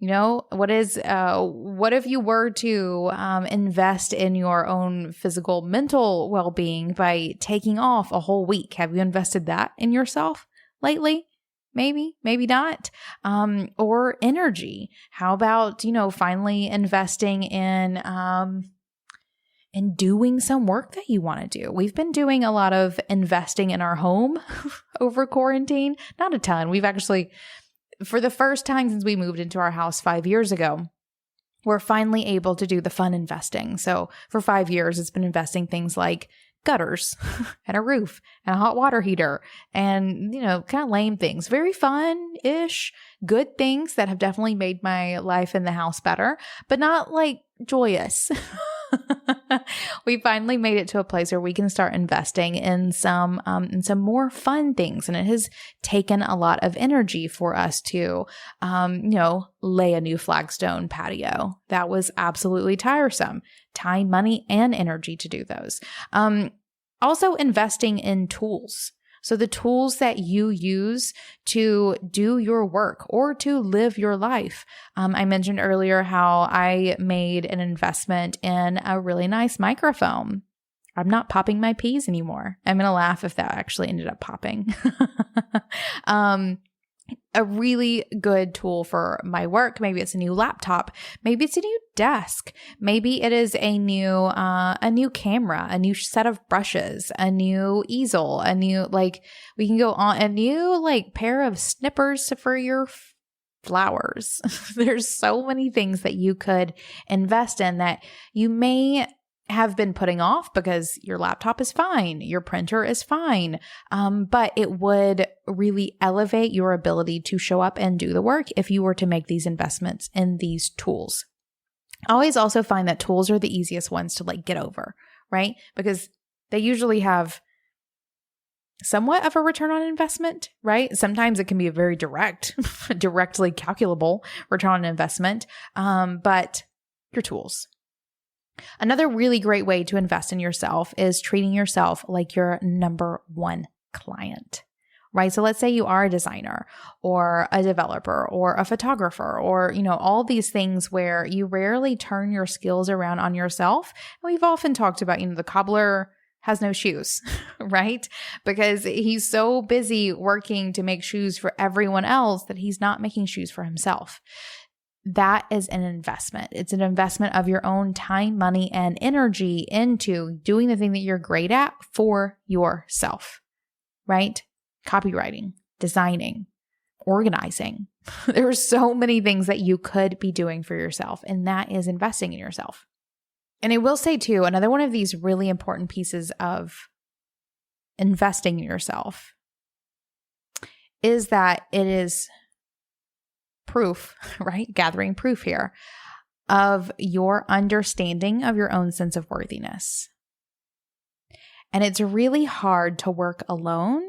What if you were to invest in your own physical, mental well-being by taking off a whole week? Have you invested that in yourself lately? Maybe not. Or energy. How about, finally investing in doing some work that you want to do. We've been doing a lot of investing in our home over quarantine. Not a ton. We've actually, for the first time since we moved into our house 5 years ago, we're finally able to do the fun investing. So for 5 years, it's been investing things like gutters and a roof and a hot water heater and, kind of lame things. Very fun-ish, good things that have definitely made my life in the house better, but not like joyous. We finally made it to a place where we can start investing in some more fun things. And it has taken a lot of energy for us to, lay a new flagstone patio. That was absolutely tiresome. Time, money, and energy to do those. Also, investing in tools. So the tools that you use to do your work or to live your life. I mentioned earlier how I made an investment in a really nice microphone. I'm not popping my peas anymore. I'm going to laugh if that actually ended up popping. A really good tool for my work. Maybe it's a new laptop. Maybe it's a new desk. Maybe it is a new camera, a new set of brushes, a new easel, we can go on, a new pair of snippers for your flowers. There's so many things that you could invest in that you may have been putting off because your laptop is fine, your printer is fine, but it would really elevate your ability to show up and do the work if you were to make these investments in these tools. I always also find that tools are the easiest ones to get over, right? Because they usually have somewhat of a return on investment, right? Sometimes it can be a very directly calculable return on investment, but your tools. Another really great way to invest in yourself is treating yourself like your number one client, right? So let's say you are a designer or a developer or a photographer or, all these things where you rarely turn your skills around on yourself. And we've often talked about, the cobbler has no shoes, right? Because he's so busy working to make shoes for everyone else that he's not making shoes for himself. That is an investment. It's an investment of your own time, money, and energy into doing the thing that you're great at for yourself, right? Copywriting, designing, organizing. There are so many things that you could be doing for yourself, and that is investing in yourself. And I will say too, another one of these really important pieces of investing in yourself is that it is proof, right? Gathering proof here of your understanding of your own sense of worthiness. And it's really hard to work alone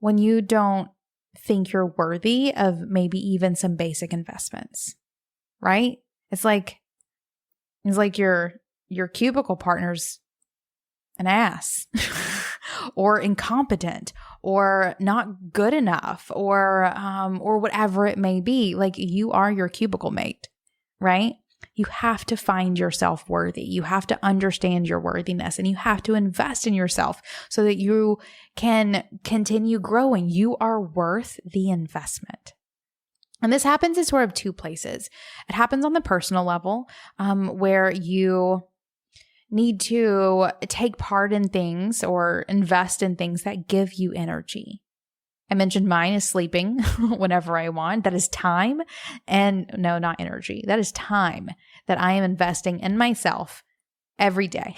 when you don't think you're worthy of maybe even some basic investments, right? It's like your cubicle partner's an ass or incompetent or not good enough or whatever it may be. You are your cubicle mate, right? You have to find yourself worthy. You have to understand your worthiness and you have to invest in yourself so that you can continue growing. You are worth the investment. And this happens in sort of two places. It happens on the personal level, where you need to take part in things or invest in things that give you energy. I mentioned mine is sleeping whenever I want. That is time. And no, not energy. That is time that I am investing in myself every day,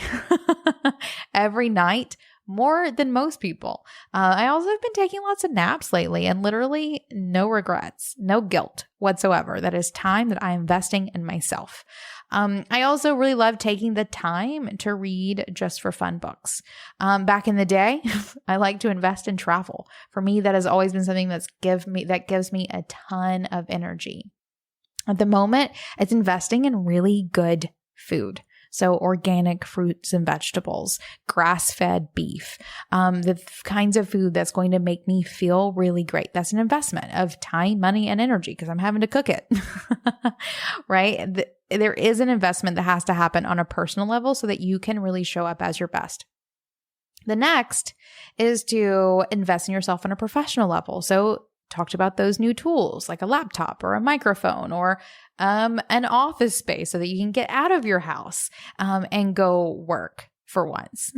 every night, more than most people. I also have been taking lots of naps lately and literally no regrets, no guilt whatsoever. That is time that I'm investing in myself. I also really love taking the time to read just for fun books. Back in the day, I like to invest in travel. For me, that has always been something that gives me a ton of energy. At the moment, it's investing in really good food. So organic fruits and vegetables, grass-fed beef, the kinds of food that's going to make me feel really great. That's an investment of time, money, and energy because I'm having to cook it, right? There is an investment that has to happen on a personal level so that you can really show up as your best. The next is to invest in yourself on a professional level. So talked about those new tools like a laptop or a microphone or an office space so that you can get out of your house and go work for once,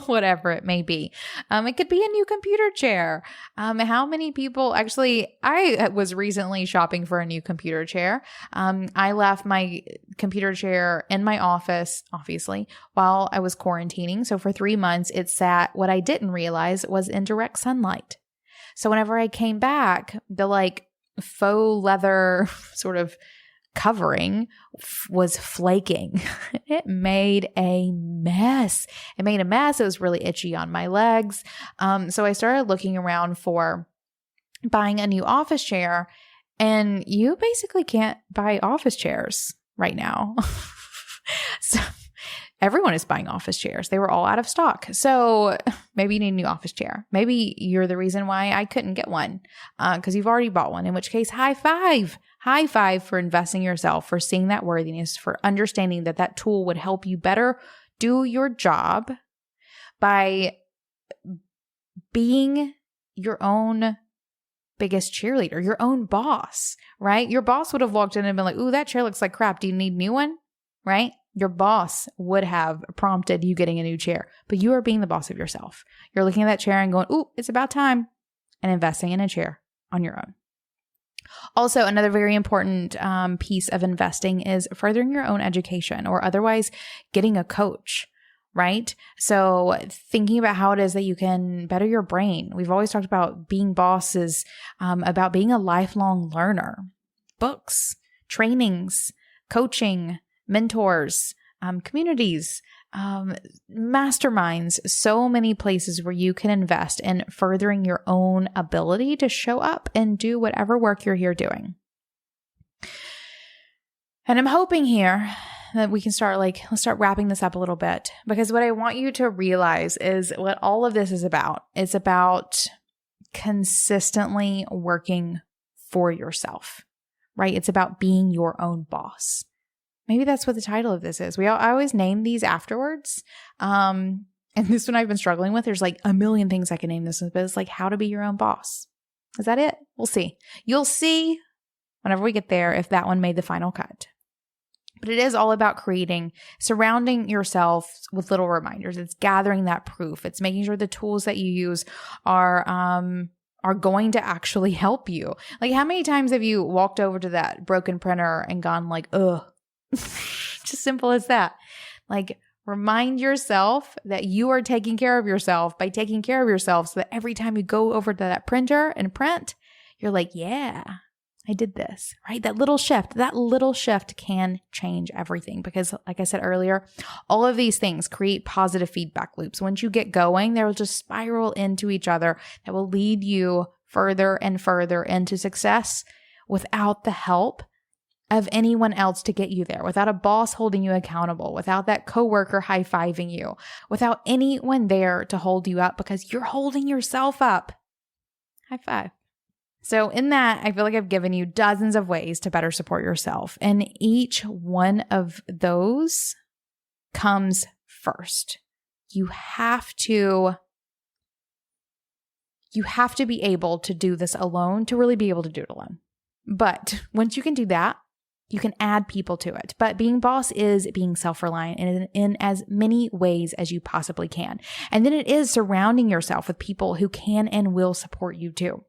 whatever it may be. It could be a new computer chair. How many people I was recently shopping for a new computer chair. I left my computer chair in my office, obviously, while I was quarantining. So for 3 months, it sat, what I didn't realize was in direct sunlight. So whenever I came back, the faux leather sort of covering was flaking. It made a mess. It was really itchy on my legs. So I started looking around for buying a new office chair, and you basically can't buy office chairs right now. So everyone is buying office chairs. They were all out of stock. So maybe you need a new office chair. Maybe you're the reason why I couldn't get one because you've already bought one, in which case, high five. High five for investing in yourself, for seeing that worthiness, for understanding that that tool would help you better do your job by being your own biggest cheerleader, your own boss, right? Your boss would have walked in and been like, ooh, that chair looks like crap. Do you need a new one? Right? Your boss would have prompted you getting a new chair, but you are being the boss of yourself. You're looking at that chair and going, ooh, it's about time, and investing in a chair on your own. Also, another very important piece of investing is furthering your own education, or otherwise getting a coach, right? So thinking about how it is that you can better your brain. We've always talked about being bosses, about being a lifelong learner. Books, trainings, coaching, mentors, communities, masterminds, so many places where you can invest in furthering your own ability to show up and do whatever work you're here doing. And I'm hoping here that we can let's start wrapping this up a little bit, because what I want you to realize is what all of this is about. It's about consistently working for yourself, right? It's about being your own boss. Maybe that's what the title of this is. I always name these afterwards. And this one I've been struggling with. There's like a million things I can name this with, but it's like how to be your own boss. Is that it? We'll see. You'll see whenever we get there if that one made the final cut. But it is all about surrounding yourself with little reminders. It's gathering that proof. It's making sure the tools that you use are going to actually help you. Like, how many times have you walked over to that broken printer and gone like, ugh? Just simple as that. Like, remind yourself that you are taking care of yourself by taking care of yourself, so that every time you go over to that printer and print, you're like, yeah, I did this, right? That little shift can change everything, because like I said earlier, all of these things create positive feedback loops. Once you get going, they'll just spiral into each other that will lead you further and further into success without the help of anyone else to get you there, without a boss holding you accountable, without that coworker high-fiving you, without anyone there to hold you up, because you're holding yourself up. High five. So in that, I feel like I've given you dozens of ways to better support yourself. And each one of those comes first. You have to be able to do this alone to really be able to do it alone. But once you can do that, you can add people to it. But being boss is being self-reliant in as many ways as you possibly can. And then it is surrounding yourself with people who can and will support you too.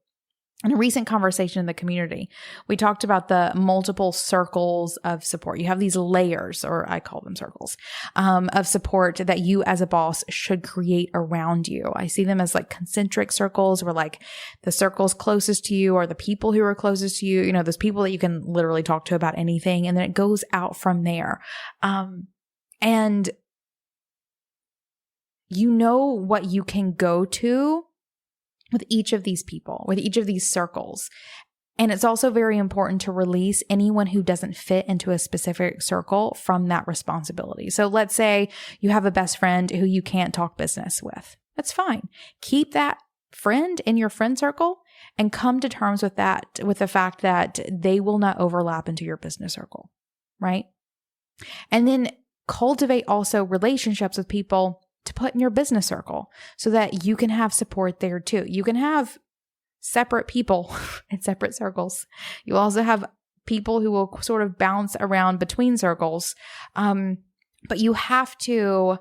In a recent conversation in the community, we talked about the multiple circles of support. You have these layers, or I call them circles, of support that you as a boss should create around you. I see them as like concentric circles, where like the circles closest to you are the people who are closest to you, you know, those people that you can literally talk to about anything. And then it goes out from there. And you know what you can go to with each of these people, with each of these circles. And it's also very important to release anyone who doesn't fit into a specific circle from that responsibility. So let's say you have a best friend who you can't talk business with. That's fine. Keep that friend in your friend circle and come to terms with that, with the fact that they will not overlap into your business circle, right? And then cultivate also relationships with people to put in your business circle so that you can have support there too. You can have separate people in separate circles. You also have people who will sort of bounce around between circles. But you have to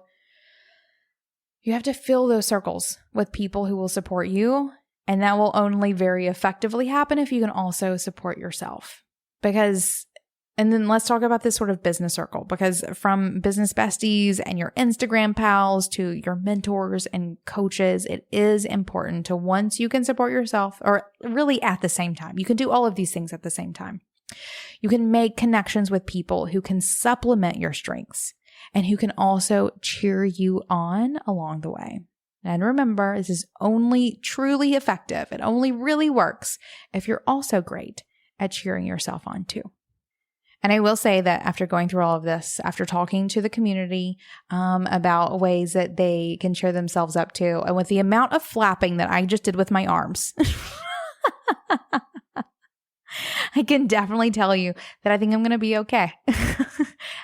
fill those circles with people who will support you. And that will only very effectively happen if you can also support yourself. And then let's talk about this sort of business circle, because from business besties and your Instagram pals to your mentors and coaches, it is important to, once you can support yourself, or really at the same time, you can do all of these things at the same time. You can make connections with people who can supplement your strengths and who can also cheer you on along the way. And remember, this is only truly effective. It only really works if you're also great at cheering yourself on too. And I will say that after going through all of this, after talking to the community about ways that they can cheer themselves up to, and with the amount of flapping that I just did with my arms, I can definitely tell you that I think I'm going to be okay.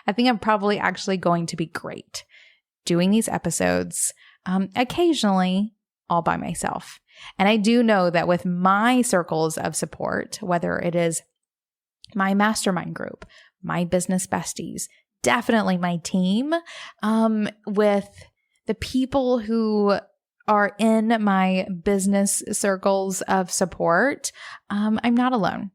I think I'm probably actually going to be great doing these episodes occasionally all by myself. And I do know that with my circles of support, whether it is my mastermind group, my business besties, definitely my team, with the people who are in my business circles of support, I'm not alone,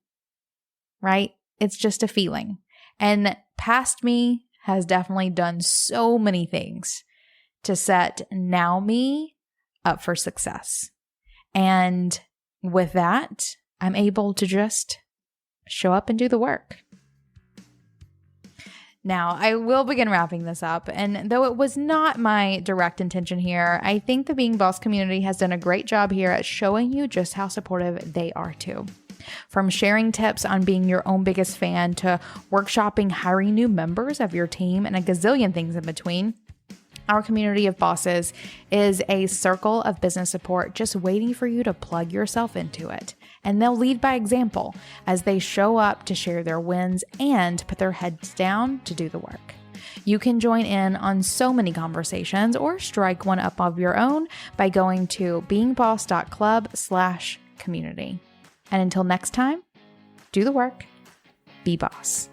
right? It's just a feeling. And past me has definitely done so many things to set now me up for success. And with that, I'm able to just show up and do the work. Now, I will begin wrapping this up, and though it was not my direct intention here, I think the Being Boss community has done a great job here at showing you just how supportive they are too. From sharing tips on being your own biggest fan to workshopping hiring new members of your team and a gazillion things in between, our community of bosses is a circle of business support just waiting for you to plug yourself into it. And they'll lead by example as they show up to share their wins and put their heads down to do the work. You can join in on so many conversations or strike one up of your own by going to beingboss.club/community. And until next time, do the work, be boss.